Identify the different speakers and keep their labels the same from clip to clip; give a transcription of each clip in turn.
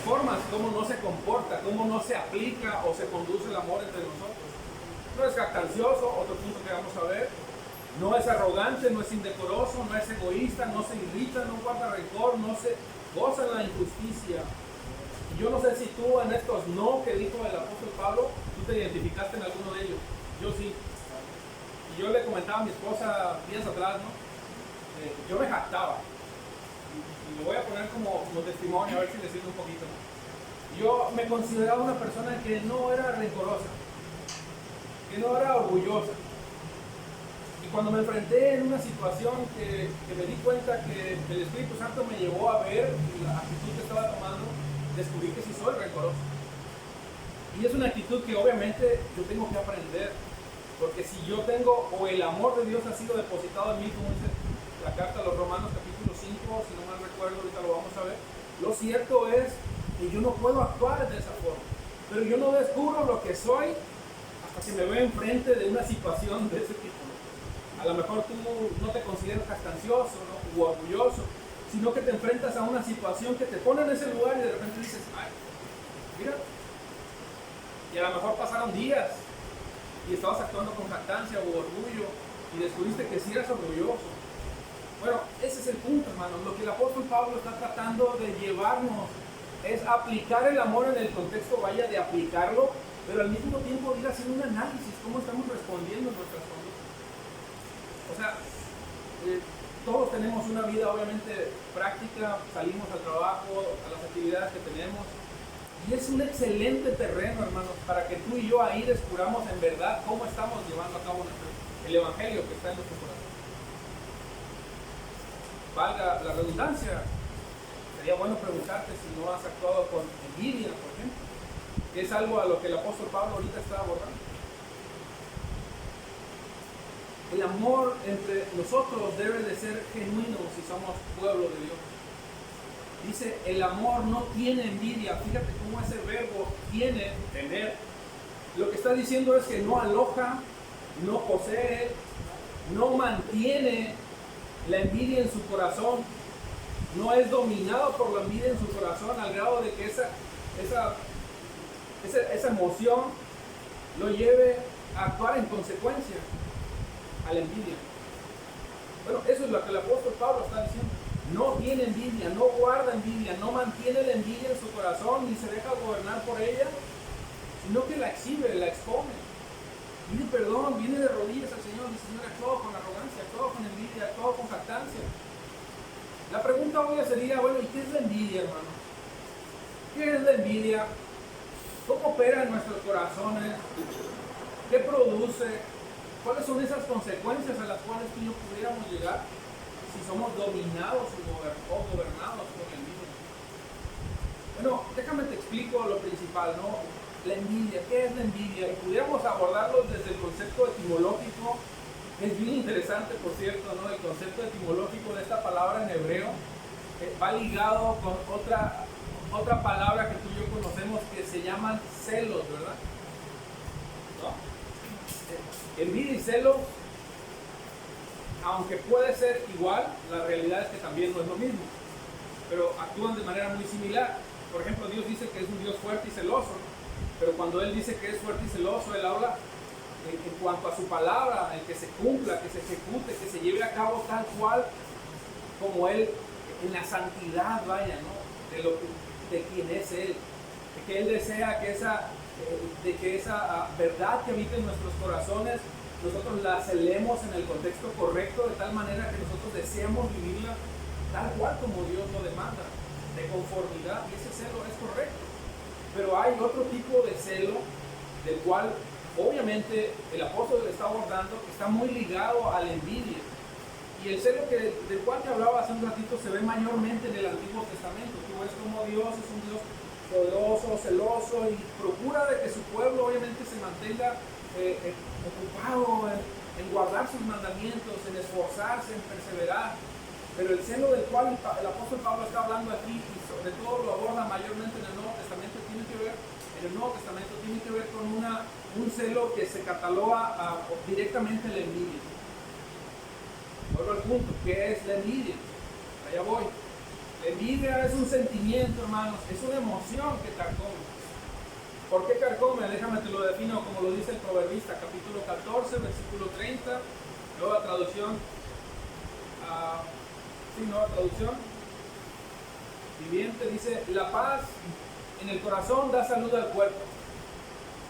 Speaker 1: formas cómo no se comporta, cómo no se aplica o se conduce el amor entre nosotros. No es jactancioso, otro punto que vamos a ver. No es arrogante, no es indecoroso, no es egoísta, no se irrita, no guarda rencor, no se goza en la injusticia. Y yo no sé si tú en estos no que dijo el apóstol Pablo, tú te identificaste en alguno de ellos. Yo sí. Y yo le comentaba a mi esposa días atrás, ¿no? Yo me jactaba. Y lo voy a poner como testimonio, a ver si le sirve un poquito. Yo me consideraba una persona que no era rencorosa, que no era orgullosa. Y cuando me enfrenté en una situación que me di cuenta que el Espíritu Santo me llevó a ver la actitud que estaba tomando, descubrí que sí soy rencoroso. Y es una actitud que obviamente yo tengo que aprender, porque si yo tengo, o el amor de Dios ha sido depositado en mí, como dice la carta a los Romanos capítulo 5, si no mal recuerdo, ahorita lo vamos a ver, lo cierto es que yo no puedo actuar de esa forma, pero yo no descubro lo que soy hasta que me veo enfrente de una situación de ese tipo. A lo mejor tú no te consideras jactancioso, ¿no? O orgulloso, sino que te enfrentas a una situación que te pone en ese lugar y de repente dices, ay, mira. Y a lo mejor pasaron días y estabas actuando con jactancia o orgullo y descubriste que sí eras orgulloso. Bueno, ese es el punto, hermanos. Lo que el apóstol Pablo está tratando de llevarnos es aplicar el amor en el contexto, vaya, de aplicarlo, pero al mismo tiempo ir haciendo un análisis, cómo estamos respondiendo en nuestras conductas. O sea, todos tenemos una vida obviamente práctica, salimos al trabajo, a las actividades que tenemos, y es un excelente terreno, hermanos, para que tú y yo ahí descubramos en verdad cómo estamos llevando a cabo el evangelio que está en nuestro corazón. Valga la redundancia, sería bueno preguntarte si no has actuado con envidia, por ejemplo, que es algo a lo que el apóstol Pablo ahorita está abordando. El amor entre nosotros debe de ser genuino si somos pueblo de Dios. Dice, el amor no tiene envidia. Fíjate cómo ese verbo tiene, tener, lo que está diciendo es que no aloja, no posee, no mantiene la envidia en su corazón, no es dominado por la envidia en su corazón al grado de que esa emoción lo lleve a actuar en consecuencia a la envidia. Bueno, eso es lo que el apóstol Pablo está diciendo. No tiene envidia, no guarda envidia, no mantiene la envidia en su corazón ni se deja gobernar por ella, sino que la exhibe, la expone. Pide perdón, viene de rodillas al Señor y dice, Señor, actúo con arrogancia, actúo con envidia, actúo con jactancia. La pregunta obvia sería, bueno, ¿y qué es la envidia, hermano? ¿Qué es la envidia? ¿Cómo opera en nuestros corazones? ¿Qué produce? ¿Cuáles son esas consecuencias a las cuales tú y yo pudiéramos llegar si somos dominados o gobernados por la envidia? Bueno, déjame te explico lo principal, ¿no? La envidia, ¿qué es la envidia? Y pudiéramos abordarlo desde el concepto etimológico, que es bien interesante, por cierto, ¿no? El concepto etimológico de esta palabra en hebreo va ligado con otra palabra que tú y yo conocemos que se llaman celos, ¿verdad? ¿No? Envidia y celos, aunque puede ser igual, la realidad es que también no es lo mismo, pero actúan de manera muy similar. Por ejemplo, Dios dice que es un Dios fuerte y celoso, ¿no? Pero cuando Él dice que es fuerte y celoso, Él habla en cuanto a su palabra, en que se cumpla, que se ejecute, que se lleve a cabo tal cual como Él, en la santidad, vaya, ¿no? De quien es Él, de que Él desea que esa verdad que habita en nuestros corazones, nosotros la celemos en el contexto correcto, de tal manera que nosotros deseamos vivirla tal cual como Dios lo demanda, de conformidad, y ese celo es correcto. Pero hay otro tipo de celo, del cual obviamente el apóstol está abordando, que está muy ligado a la envidia. Y el celo del cual te hablaba hace un ratito se ve mayormente en el Antiguo Testamento. Tú ves como Dios es un Dios poderoso, celoso, y procura de que su pueblo obviamente se mantenga ocupado en guardar sus mandamientos, en esforzarse, en perseverar. Pero el celo del cual el apóstol Pablo está hablando aquí, y sobre todo lo aborda mayormente en el Nuevo Testamento, tiene que ver con un celo que se cataloga directamente la envidia. Vuelvo al punto, ¿qué es la envidia? Allá voy. La envidia es un sentimiento, hermanos, es una emoción que carcome. ¿Por qué carcome? Déjame te lo defino como lo dice el Proverbista, capítulo 14, versículo 30, nueva traducción. Nueva traducción viviente, dice: la paz en el corazón da salud al cuerpo.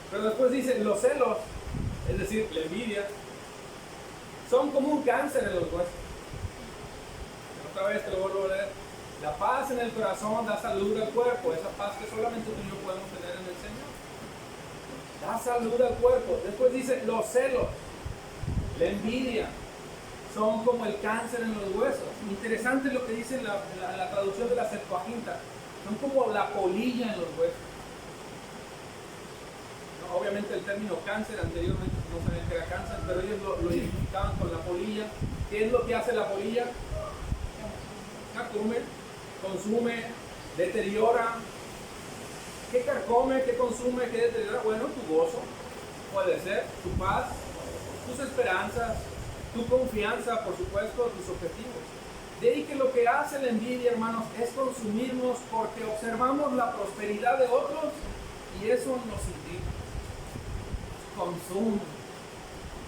Speaker 1: Pero después dice: los celos, es decir, la envidia, son como un cáncer en los huesos. Otra vez te lo vuelvo a leer. La paz en el corazón da salud al cuerpo, esa paz que solamente tú y yo podemos tener en el Señor. Da salud al cuerpo. Después dice: los celos, la envidia, son como el cáncer en los huesos. Interesante lo que dice la traducción de la Septuaginta. Son como la polilla en los huesos. No, obviamente el término cáncer anteriormente no sabían que era cáncer, pero ellos lo identificaban con la polilla. ¿Qué es lo que hace la polilla? Carcome, consume, deteriora. ¿Qué carcome? ¿Qué consume? ¿Qué deteriora? Bueno, tu gozo, puede ser, tu paz, tus esperanzas, tu confianza, por supuesto, tus objetivos. De ahí que lo que hace la envidia, hermanos, es consumirnos porque observamos la prosperidad de otros y eso nos intriga, consume,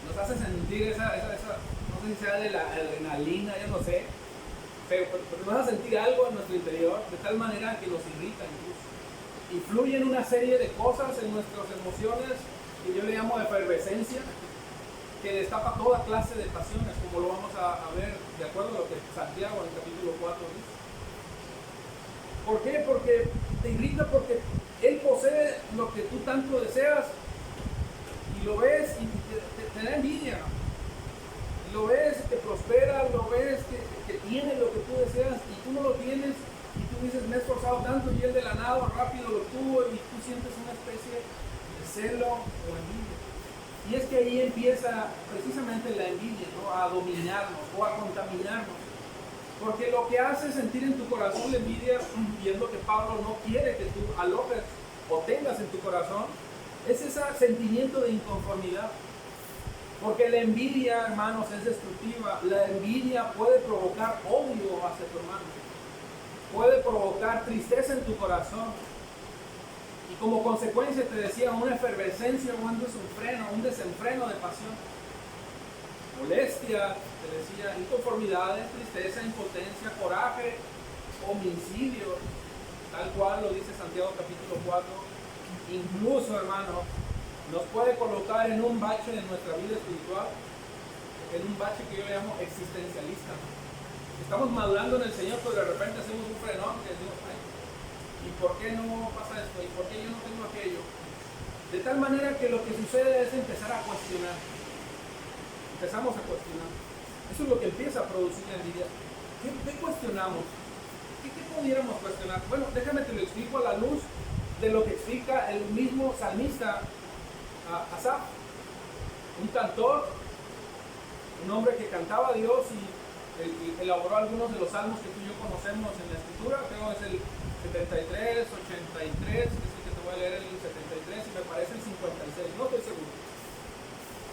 Speaker 1: nos hace sentir esa, no sé si sea de la adrenalina, yo no sé, pero nos hace sentir algo en nuestro interior de tal manera que nos irrita incluso. Influyen una serie de cosas en nuestras emociones que yo le llamo efervescencia, que destapa toda clase de pasiones, como lo vamos a ver de acuerdo a lo que Santiago en el capítulo 4 dice. ¿Por qué? Porque te irrita, porque Él posee lo que tú tanto deseas y lo ves y te da envidia. Lo ves que prospera, lo ves que tiene lo que tú deseas y tú no lo tienes y tú dices: me he esforzado tanto y Él de la nada rápido lo tuvo, y tú sientes una especie de celo o envidia. Y es que ahí empieza precisamente la envidia, ¿no? A dominarnos o a contaminarnos. Porque lo que hace sentir en tu corazón la envidia, y es lo que Pablo no quiere que tú alojes o tengas en tu corazón, es ese sentimiento de inconformidad. Porque la envidia, hermanos, es destructiva. La envidia puede provocar odio hacia tu hermano. Puede provocar tristeza en tu corazón. Y como consecuencia, te decía, una efervescencia o un desenfreno de pasión. Molestia, te decía, inconformidades, tristeza, impotencia, coraje, homicidio, tal cual lo dice Santiago capítulo 4. Incluso, hermano, nos puede colocar en un bache de nuestra vida espiritual, en un bache que yo le llamo existencialista. Estamos madurando en el Señor, pero de repente hacemos un frenón que decimos: ay, ¿y por qué no pasa esto? ¿Y por qué yo no tengo aquello? De tal manera que lo que sucede es empezar a cuestionar. Empezamos a cuestionar. Eso es lo que empieza a producir la envidia. ¿Qué cuestionamos? ¿Qué pudiéramos cuestionar? Bueno, déjame te lo explico a la luz de lo que explica el mismo salmista Asaf, un cantor, un hombre que cantaba a Dios y elaboró algunos de los salmos que tú y yo conocemos en la escritura. Creo que es el 73, 83, que es el que te voy a leer, el 73, y me parece el 56, no estoy seguro.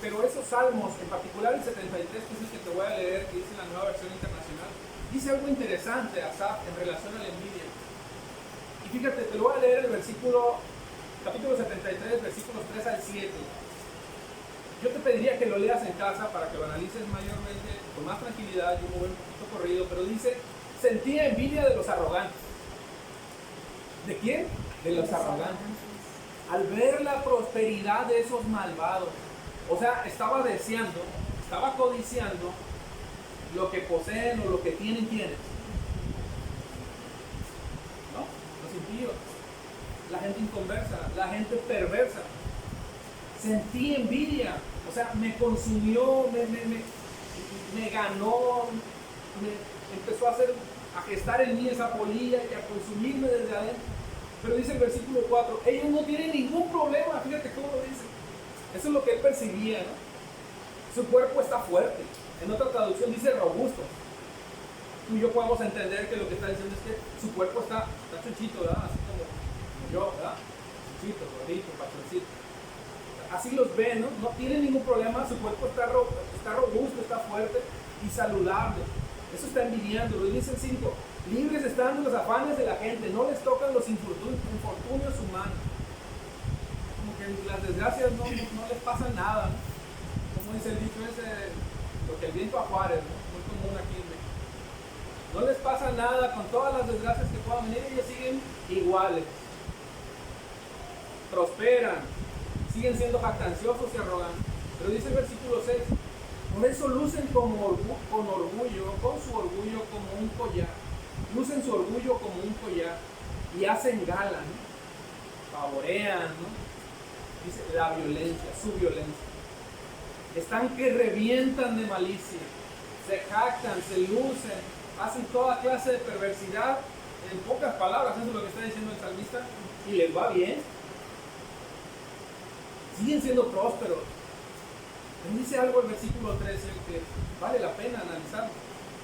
Speaker 1: Pero esos salmos, en particular el 73, que es el que te voy a leer, que dice la Nueva Versión Internacional, dice algo interesante Asaf en relación a la envidia. Y fíjate, te lo voy a leer el capítulo 73, versículos 3 al 7. Yo te pediría que lo leas en casa para que lo analices mayormente, con más tranquilidad. Yo me voy un poquito corrido, pero dice: sentía envidia de los arrogantes. ¿De quién? De los arrogantes. Al ver la prosperidad de esos malvados. O sea, estaba deseando, estaba codiciando lo que poseen o lo que tienen quienes. ¿No? Los impíos. La gente inconversa, la gente perversa. Sentí envidia, o sea, me consumió, me ganó, empezó a gestar en mí esa polilla y a consumirme desde adentro. Pero dice el versículo 4, ellos no tienen ningún problema, fíjate cómo lo dice. Eso es lo que él percibía, ¿no? Su cuerpo está fuerte. En otra traducción dice robusto. Tú y yo podemos entender que lo que está diciendo es que su cuerpo está chuchito, ¿verdad? Así como yo, ¿verdad? Chuchito, gordito, pachoncito. Así los ven, ¿no? No tienen ningún problema, su cuerpo está robusto, está fuerte y saludable. Eso está envidiando. Lo dice el 5. Libres están de los afanes de la gente, no les tocan los infortunios humanos. Como que las desgracias no les pasa nada, ¿no? Como dice el dicho ese, lo que el viento a Juárez, ¿no? Muy común aquí en México. No les pasa nada con todas las desgracias que puedan venir, ellos siguen iguales. Prosperan, siguen siendo jactanciosos y arrogantes. Pero dice el versículo 6, por eso lucen con su orgullo como un collar. Lucen su orgullo como un collar y hacen gala, ¿no? Favorean, ¿no? Dice la violencia, su violencia. Están que revientan de malicia, se jactan, se lucen, hacen toda clase de perversidad. En pocas palabras, eso es lo que está diciendo el salmista, y les va bien. Siguen siendo prósperos. Dice algo el versículo 13 que vale la pena analizarlo.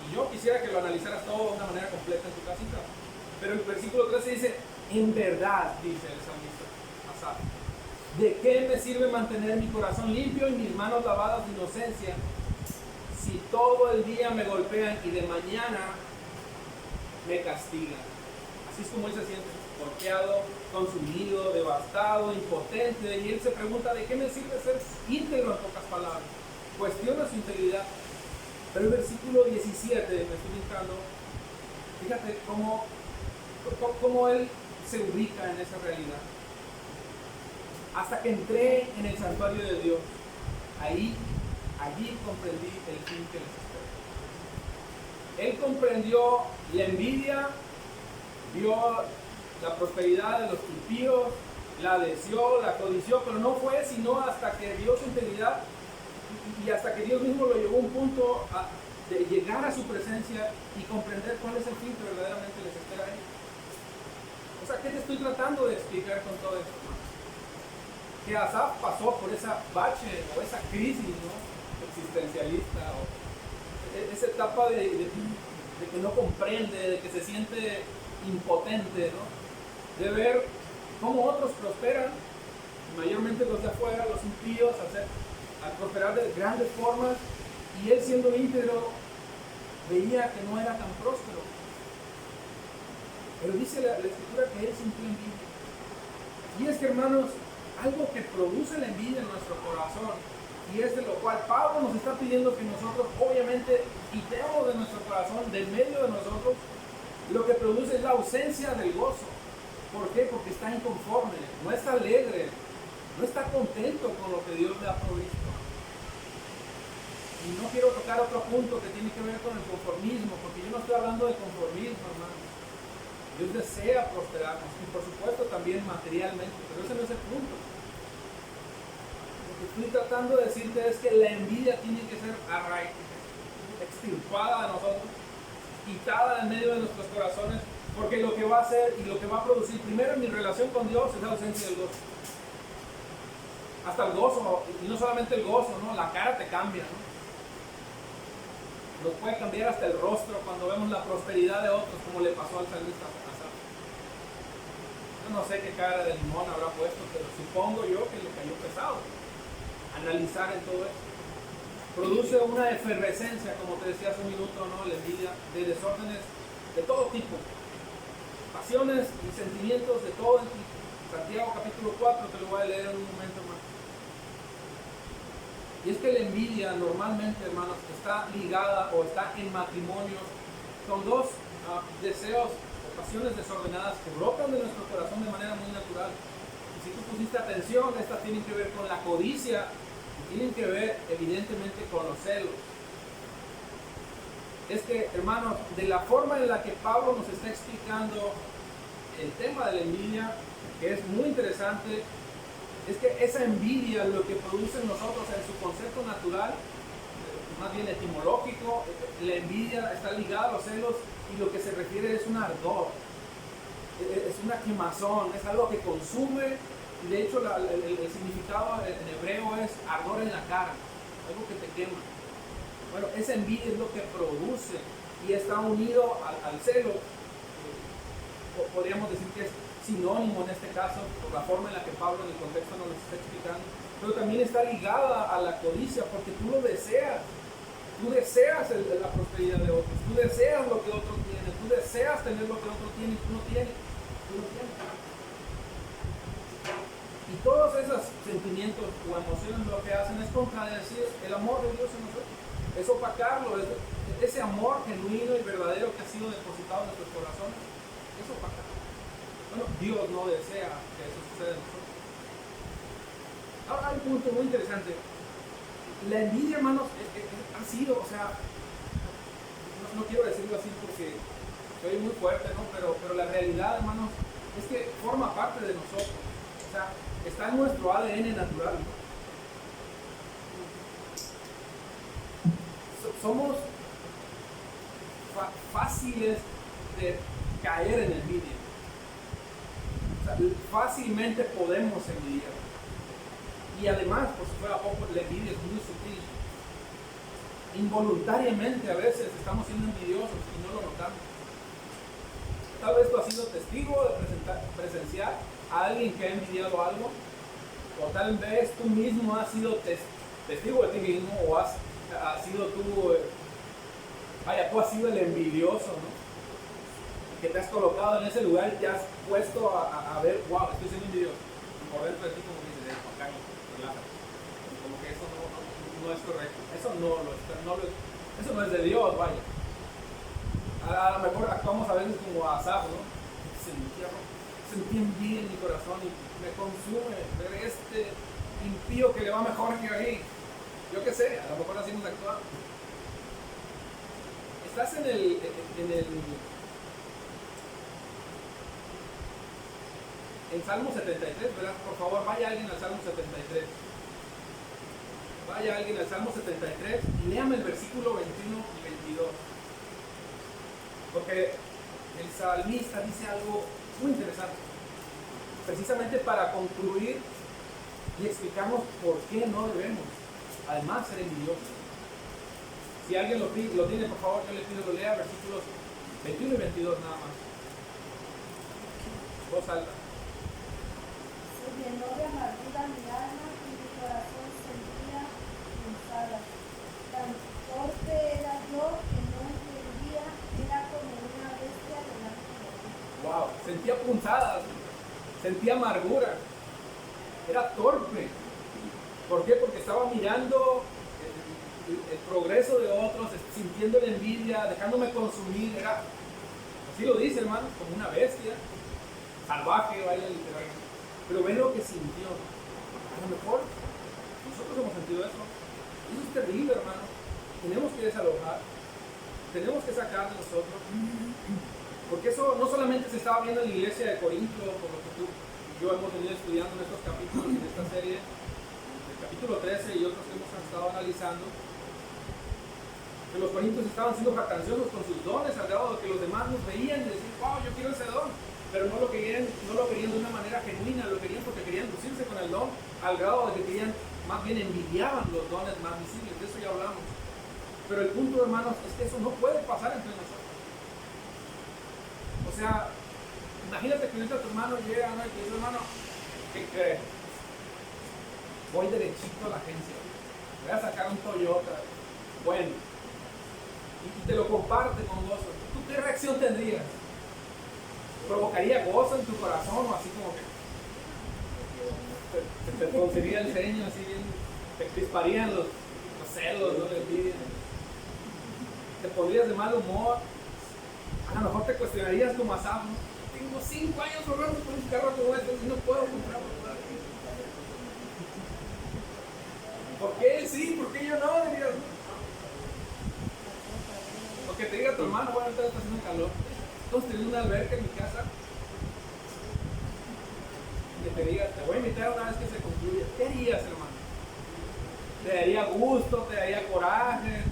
Speaker 1: Y yo quisiera que lo analizaras todo de una manera completa en tu casita. Pero el versículo 13 dice, en verdad, dice el salmista Asaf, ¿de qué me sirve mantener mi corazón limpio y mis manos lavadas de inocencia si todo el día me golpean y de mañana me castigan? Así es como él se siente, golpeado, consumido, devastado, impotente. Y él se pregunta, ¿de qué me sirve ser íntegro? En pocas palabras, cuestiona su integridad. Pero el versículo 17, me estoy brincando, fíjate cómo él se ubica en esa realidad. Hasta que entré en el santuario de Dios, allí comprendí el fin que les espera. Él comprendió la envidia, vio la prosperidad de los impíos, la deseó, la codició, pero no fue sino hasta que vio su integridad y hasta que Dios mismo lo llevó a un punto de llegar a su presencia y comprender cuál es el fin que verdaderamente les espera a ellos. O sea, ¿qué te estoy tratando de explicar con todo esto? Que Asaf pasó por esa bache o esa crisis, ¿no? Existencialista, o esa etapa de que no comprende, de que se siente impotente, ¿no? De ver cómo otros prosperan, mayormente los de afuera, los impíos, al prosperar de grandes formas, y él siendo íntegro veía que no era tan próspero. Pero dice la escritura que él sintió envidia. Y es que, hermanos, algo que produce la envidia en nuestro corazón, y es de lo cual Pablo nos está pidiendo que nosotros obviamente quitemos de nuestro corazón, del medio de nosotros, lo que produce es la ausencia del gozo. ¿Por qué? Porque está inconforme, no está alegre, no está contento con lo que Dios le ha provisto. Y no quiero tocar otro punto que tiene que ver con el conformismo, porque yo no estoy hablando de conformismo, hermano. Dios desea prosperarnos, y por supuesto también materialmente, pero ese no es el punto. Lo que estoy tratando de decirte es que la envidia tiene que ser extirpada de nosotros, quitada en medio de nuestros corazones, porque lo que va a hacer y lo que va a producir primero en mi relación con Dios es la ausencia del gozo. Hasta el gozo, y no solamente el gozo, ¿no? La cara te cambia, ¿no? Nos puede cambiar hasta el rostro cuando vemos la prosperidad de otros, como le pasó al salmista Asaf. Yo no sé qué cara de limón habrá puesto, pero supongo yo que le cayó pesado analizar en todo esto. Produce una efervescencia, como te decía hace un minuto, ¿no? La envidia, de desórdenes de todo tipo, pasiones y sentimientos de todo tipo. Santiago capítulo 4, te lo voy a leer en un momento más. Y es que la envidia normalmente, hermanos, está ligada o está en matrimonios con dos deseos o pasiones desordenadas que brotan de nuestro corazón de manera muy natural. Y si tú pusiste atención, estas tienen que ver con la codicia y tienen que ver evidentemente con los celos. Es que, hermanos, de la forma en la que Pablo nos está explicando el tema de la envidia, que es muy interesante, es que esa envidia, lo que produce en nosotros en su concepto natural, más bien etimológico, la envidia está ligada a los celos y lo que se refiere es un ardor, es una quemazón, es algo que consume. Y de hecho el significado en hebreo es ardor en la cara, algo que te quema. Bueno, esa envidia es lo que produce y está unido al celo. Podríamos decir que es sinónimo en este caso, por la forma en la que Pablo en el contexto nos lo está explicando, pero también está ligada a la codicia, porque tú lo deseas, tú deseas la prosperidad de otros, tú deseas lo que otros tienen, tú Tú deseas tener lo que otro tiene y tú no tienes. Y todos esos sentimientos o emociones lo que hacen es contradecir el amor de Dios en nosotros. Es opacarlo, ese amor genuino y verdadero que ha sido depositado en nuestros corazones, es opacarlo. Bueno, Dios no desea que eso suceda en nosotros. Ahora hay un punto muy interesante. La envidia, hermanos, ha sido, o sea, no quiero decirlo así porque soy muy fuerte, ¿no? Pero la realidad, hermanos, es que forma parte de nosotros. O sea, está en nuestro ADN natural, ¿no? Somos fáciles de caer en envidia. O sea, fácilmente podemos envidiar. Y además, por si fuera poco, la envidia es muy sutil. Involuntariamente a veces estamos siendo envidiosos y no lo notamos. Tal vez tú has sido testigo de presenciar a alguien que ha envidiado algo, o tal vez tú mismo has sido testigo de ti mismo, o has sido tú, tú has sido el envidioso, ¿no? Que te has colocado en ese lugar y te has puesto a ver, wow, estoy siendo envidioso. Y por dentro de ti como que dices, Juan Carlos, relájate. Como que eso no es correcto. Eso no es de Dios, vaya. A lo mejor actuamos a veces como Asaf, ¿no? Sentí envidia en mi corazón y me consume ver este impío que le va mejor que a mí. Yo qué sé, a lo mejor así nos actuamos. Estás en Salmo 73, ¿verdad? Por favor, vaya alguien al Salmo 73. Vaya alguien al Salmo 73 y léame el versículo 21 y 22. Porque el salmista dice algo muy interesante. Precisamente para concluir y explicarnos por qué no debemos, además, ser envidiosos. Si alguien lo tiene, por favor, yo le pido que lo lea, versículos 21 y 22 nada más. Voz alta.
Speaker 2: Se llenó de amargura mi alma y mi corazón sentía punzadas. Tan torpe era yo que no entendía, era como una bestia delante de mí.
Speaker 1: Wow, sentía punzadas, sentía amargura, era torpe. ¿Por qué? Porque estaba mirando el progreso de otros, sintiendo la envidia, dejándome consumir. Era, así lo dice, hermano, como una bestia, salvaje, vaya literalmente. Pero ve lo que sintió. A lo mejor nosotros hemos sentido eso. Eso es terrible, hermano. Tenemos que desalojar, tenemos que sacar de nosotros. Porque eso no solamente se estaba viendo en la iglesia de Corinto, por lo que tú y yo hemos venido estudiando en estos capítulos, en esta serie, el capítulo 13 y otros que hemos estado analizando, que los corintios estaban siendo jactanciosos con sus dones, al grado de que los demás nos veían y decían, wow, yo quiero ese don, pero no lo querían de una manera genuina, lo querían porque querían lucirse con el don, al grado de que querían, más bien envidiaban los dones más visibles. De eso ya hablamos. Pero el punto, hermanos, es que eso no puede pasar entre nosotros. O sea, imagínate que ahorita tu hermano llega, ¿no? Y te dice, hermano, ¿qué crees? Voy derechito a la agencia, voy a sacar un Toyota, bueno, y te lo comparte con gozo. ¿Tú qué reacción tendrías? ¿Provocaría gozo en tu corazón o así como que te produciría el ceño así bien, te crisparían los celos, ¿no? La envidia? ¿Te pondrías de mal humor? A lo mejor te cuestionarías como Asaf, ¿no? Tengo 5 años ahorrando por un carro como este y no puedo comprarlo. ¿Por qué él sí? ¿Por qué yo no? Dirías, ¿no? O que te diga tu hermano, bueno, ahorita está haciendo calor. Estamos teniendo una alberca en mi casa. Y que te diga, te voy a invitar una vez que se concluya. ¿Qué harías, hermano? ¿Te daría gusto? ¿Te daría coraje?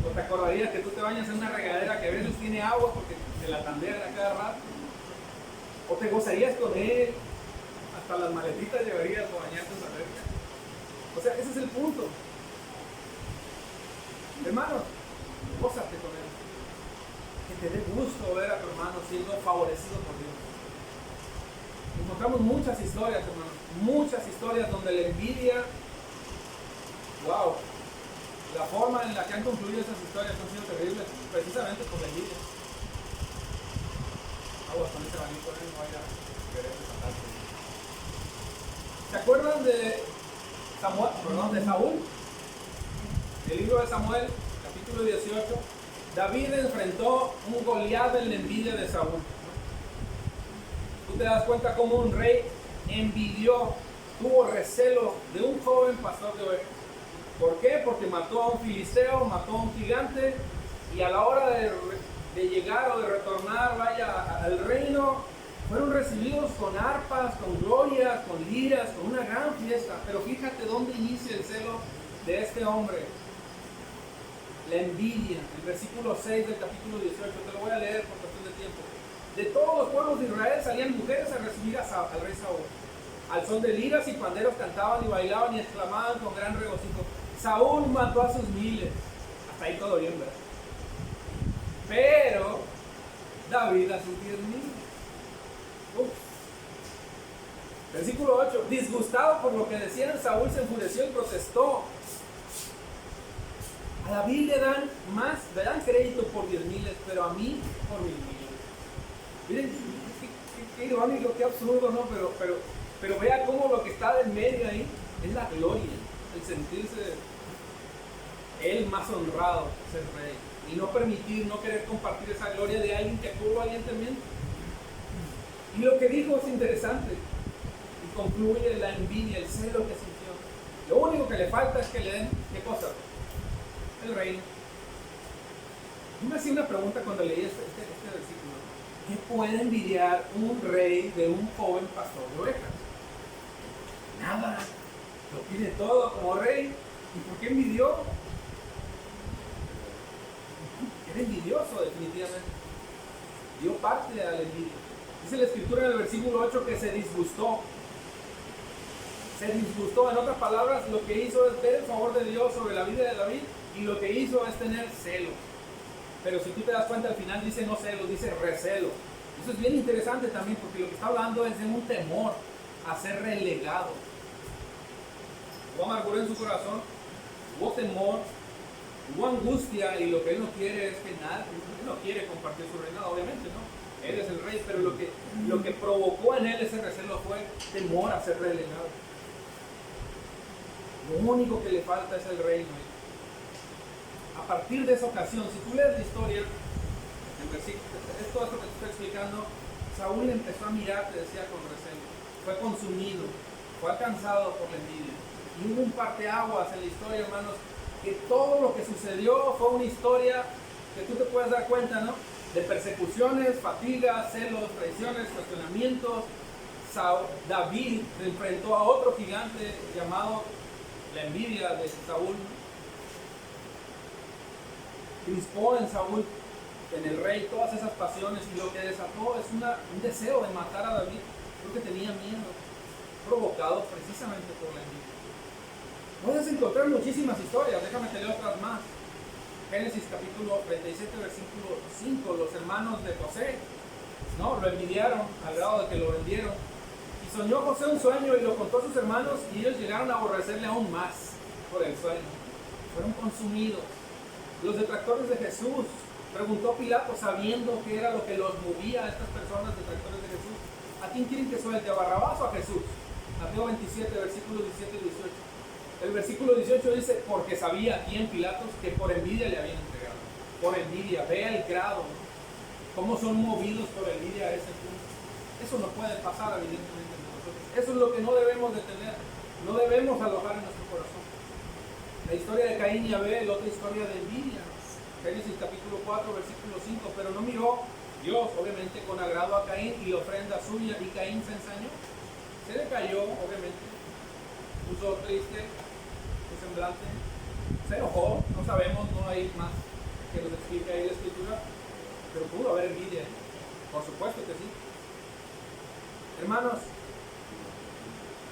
Speaker 1: ¿O te acordarías que tú te bañas en una regadera que a veces tiene agua porque te la tandean a cada rato? ¿O te gozarías con él? Hasta las maletitas llevarías para bañarte en esa alberca. O sea, ese es el punto. Hermano, gózate con él. Que te dé gusto ver a tu hermano siendo favorecido por Dios. Encontramos muchas historias, hermanos, muchas historias donde la envidia, wow, la forma en la que han concluido esas historias han sido terribles precisamente por la envidia. Aguas con ese abanico, no vaya a querer desatarse. ¿Se acuerdan de Saúl? El libro de Samuel, capítulo 18. David enfrentó un Goliat en la envidia de Saúl. Tú te das cuenta cómo un rey envidió, tuvo recelo de un joven pastor de ovejas. ¿Por qué? Porque mató a un filisteo, mató a un gigante, y a la hora de llegar o de retornar, al reino, fueron recibidos con arpas, con glorias, con liras, con una gran fiesta. Pero fíjate dónde inicia el celo de este hombre. La envidia, el versículo 6 del capítulo 18, te lo voy a leer por cuestión de tiempo. De todos los pueblos de Israel salían mujeres a recibir al rey Saúl. Al son de liras y panderos cantaban y bailaban y exclamaban con gran regocijo: Saúl mató a sus miles. Hasta ahí todo bien, ¿verdad? Pero David a sus 10,000. Versículo 8. Disgustado por lo que decían, Saúl se enfureció y protestó. A David le dan crédito por 10,000, pero a mí por 1,000. Miren, qué irónico, qué absurdo, ¿no? Pero vea cómo lo que está en medio ahí es la gloria, el sentirse él más honrado, ser rey, y no permitir, no querer compartir esa gloria de alguien que actuó valientemente. Y lo que dijo es interesante, y concluye la envidia, el celo que sintió. Lo único que le falta es que le den, ¿qué cosa? El reino. Yo me hacía una pregunta cuando leí este versículo. ¿Qué puede envidiar un rey de un joven pastor de ovejas? Nada. Lo tiene todo como rey. ¿Y por qué envidió? Era envidioso, definitivamente. Dio parte a la envidia. Dice la escritura en el versículo 8 que se disgustó. Se disgustó. En otras palabras, lo que hizo es ver el favor de Dios sobre la vida de David, y lo que hizo es tener celo. Pero si tú te das cuenta, al final dice no celo, dice recelo. Eso es bien interesante también, porque lo que está hablando es de un temor a ser relegado. Hubo amargura en su corazón, hubo temor, hubo angustia, y lo que él no quiere es que él no quiere compartir su reinado, obviamente, ¿no? Él es el rey, pero lo que provocó en él ese recelo fue temor a ser relegado. Lo único que le falta es el reino. A partir de esa ocasión, si tú lees la historia, en versículo, todo esto que te estoy explicando, Saúl empezó a mirar, te decía, con recelo. Fue consumido, fue alcanzado por la envidia. Y hubo un parteaguas en la historia, hermanos, que todo lo que sucedió fue una historia que tú te puedes dar cuenta, ¿no? De persecuciones, fatigas, celos, traiciones, cuestionamientos. David se enfrentó a otro gigante llamado la envidia de Saúl. Crispó en Saúl, en el rey, todas esas pasiones, y lo que desató es un deseo de matar a David, porque tenía miedo, provocado precisamente por la envidia. Puedes encontrar muchísimas historias, déjame te leo otras más. Génesis capítulo 37, versículo 5, los hermanos de José, ¿no? Lo envidiaron al grado de que lo vendieron. Y soñó José un sueño y lo contó a sus hermanos, y ellos llegaron a aborrecerle aún más por el sueño. Fueron consumidos. Los detractores de Jesús, preguntó Pilato, sabiendo que era lo que los movía a estas personas detractores de Jesús: ¿a quién quieren que suelte, a Barrabás o a Jesús? Mateo 27, versículos 17 y 18. El versículo 18 dice: porque sabía aquí en Pilatos que por envidia le habían entregado. Por envidia, vea el grado, ¿no? Cómo son movidos por envidia a ese punto. Eso no puede pasar, evidentemente, en nosotros. Eso es lo que no debemos de tener. No debemos alojar en nuestro corazón. La historia de Caín y Abel, otra historia de envidia. Génesis capítulo 4, versículo 5. Pero no miró Dios, obviamente, con agrado a Caín y la ofrenda suya, y Caín se ensañó. Se le cayó, obviamente. Puso triste su semblante. Se enojó, no sabemos, no hay más que nos explique ahí la escritura. Pero pudo haber envidia, ¿eh? Por supuesto que sí. Hermanos,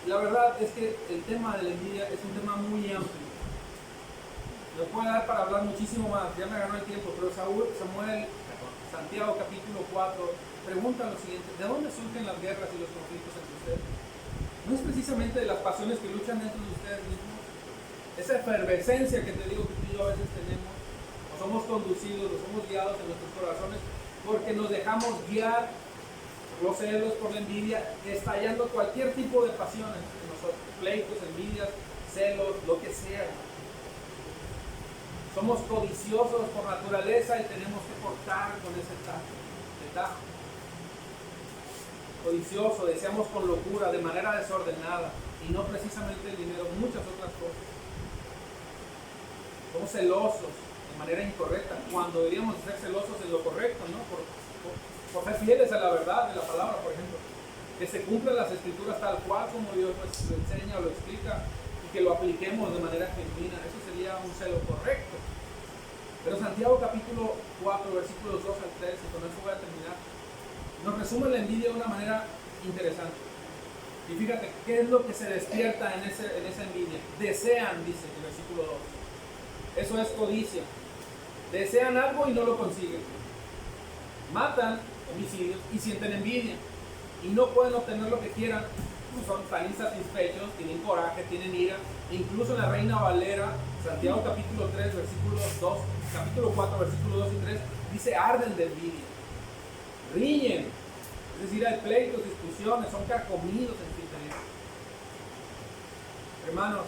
Speaker 1: la verdad es que el tema de la envidia es un tema muy amplio. Lo puedo dar para hablar muchísimo más, ya me ganó el tiempo, pero Santiago capítulo 4 pregunta lo siguiente: ¿de dónde surgen las guerras y los conflictos entre ustedes? No es precisamente de las pasiones que luchan dentro de ustedes mismos, esa efervescencia que te digo que tú y yo a veces tenemos, o somos conducidos, o somos guiados en nuestros corazones, porque nos dejamos guiar los celos, por la envidia, estallando cualquier tipo de pasiones en nosotros, pleitos, envidias, celos, lo que sea. Somos codiciosos por naturaleza y tenemos que cortar con ese tajo. Codicioso, deseamos con locura, de manera desordenada, y no precisamente el dinero, muchas otras cosas. Somos celosos de manera incorrecta, cuando deberíamos ser celosos en lo correcto, ¿no? Por ser fieles a la verdad de la palabra, por ejemplo. Que se cumplan las escrituras tal cual como Dios nos lo enseña o lo explica, y que lo apliquemos de manera genuina. Eso sería un celo correcto. Pero Santiago capítulo 4, versículos 2 al 3, y con eso voy a terminar, nos resume la envidia de una manera interesante. Y fíjate, ¿qué es lo que se despierta en esa envidia? Desean, dice el versículo 2. Eso es codicia. Desean algo y no lo consiguen. Matan, homicidios, y sienten envidia. Y no pueden obtener lo que quieran. Son tan insatisfechos, tienen coraje, tienen ira. E incluso en la Reina Valera, Santiago capítulo 3, versículos 2, capítulo 4, versículos 2 y 3, dice: arden de envidia. Riñen. Es decir, hay pleitos, discusiones, son carcomidos en su interior. Hermanos,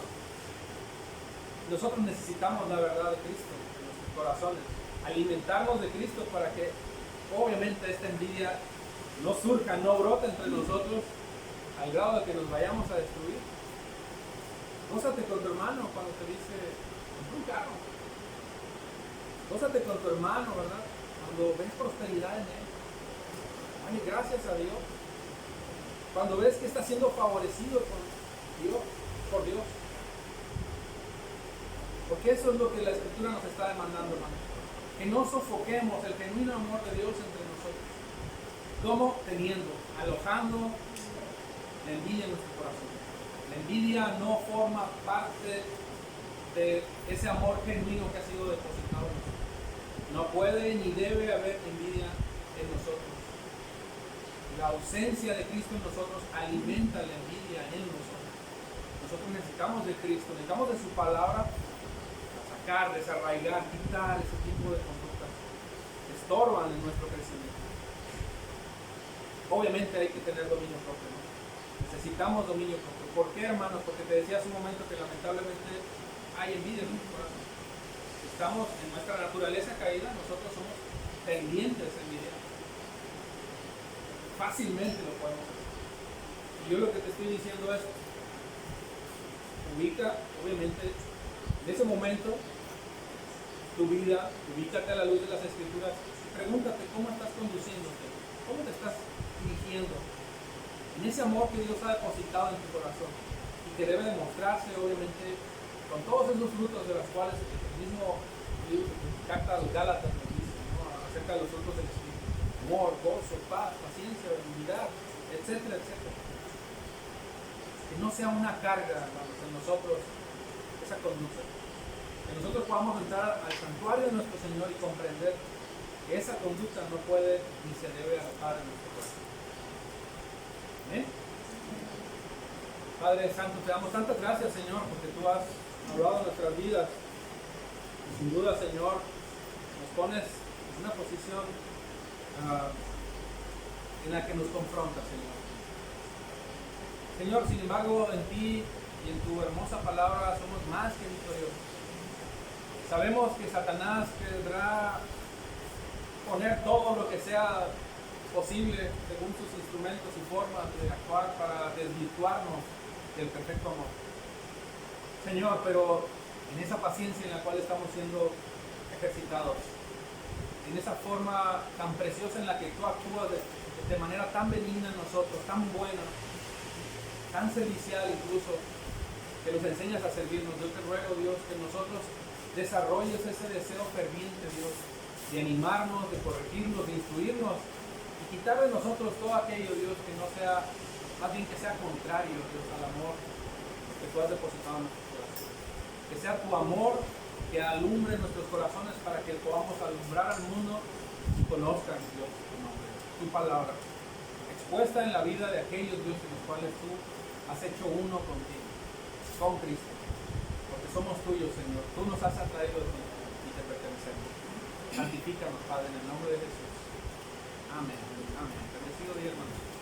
Speaker 1: nosotros necesitamos la verdad de Cristo en nuestros corazones, alimentarnos de Cristo para que obviamente esta envidia no surja, no brote entre nosotros al grado de que nos vayamos a destruir. Gózate con tu hermano cuando te dice: compra un carro. Gózate con tu hermano, ¿verdad? Cuando ves prosperidad en él. Dale gracias a Dios. Cuando ves que está siendo favorecido por Dios. Porque eso es lo que la Escritura nos está demandando, hermano. Que no sofoquemos el genuino amor de Dios entre nosotros. ¿Cómo? Alojando la envidia en nuestro corazón. La envidia no forma parte de ese amor genuino que ha sido depositado en nosotros. No puede ni debe haber envidia en nosotros. La ausencia de Cristo en nosotros alimenta la envidia en nosotros. Nosotros necesitamos de Cristo, necesitamos de su palabra para sacar, desarraigar, quitar ese tipo de conductas que estorban en nuestro crecimiento. Obviamente hay que tener dominio propio, ¿no? Necesitamos dominio propio. ¿Por qué, hermanos? Porque te decía hace un momento que lamentablemente hay envidia en nuestro corazón. Estamos en nuestra naturaleza caída, nosotros somos pendientes de envidiar. Fácilmente lo podemos hacer. Y yo lo que te estoy diciendo es: ubica, obviamente, en ese momento, tu vida, ubícate a la luz de las Escrituras y pregúntate cómo estás conduciéndote, cómo te estás dirigiendo en ese amor que Dios ha depositado en tu corazón y que debe demostrarse, obviamente, con todos esos frutos de los cuales el mismo libro, carta a los Gálatas nos dice, ¿no? Acerca de los frutos del Espíritu: amor, gozo, paz, paciencia, benignidad, etcétera, etcétera. Que no sea una carga, hermanos, en nosotros esa conducta. Que nosotros podamos entrar al santuario de nuestro Señor y comprender que esa conducta no puede ni se debe alojar en nuestro corazón. ¿Amén? Padre Santo, te damos tantas gracias, Señor, porque tú has hablado en nuestras vidas. Y sin duda, Señor, nos pones en una posición en la que nos confronta, Señor. Señor, sin embargo, en ti y en tu hermosa palabra somos más que victoriosos. Sabemos que Satanás querrá poner todo lo que sea posible según sus instrumentos y formas de actuar para desvirtuarnos del perfecto amor. Señor, pero en esa paciencia en la cual estamos siendo ejercitados, en esa forma tan preciosa en la que tú actúas de manera tan benigna en nosotros, tan buena, tan servicial incluso, que nos enseñas a servirnos. Yo te ruego, Dios, que nosotros desarrolles ese deseo ferviente, Dios, de animarnos, de corregirnos, de instruirnos y quitar de nosotros todo aquello, Dios, que no sea, más bien que sea contrario, Dios, al amor que tú has depositado en nuestros corazones. Que sea tu amor que alumbre nuestros corazones para que podamos alumbrar al mundo y conozcan, Dios, tu nombre, tu palabra, expuesta en la vida de aquellos, Dios, en los cuales tú has hecho uno contigo, con Cristo, porque somos tuyos, Señor. Tú nos has atraído a ti y te pertenecemos. Santifícanos, Padre, en el nombre de Jesús. Amén. Amén. Bendecido día, hermanos.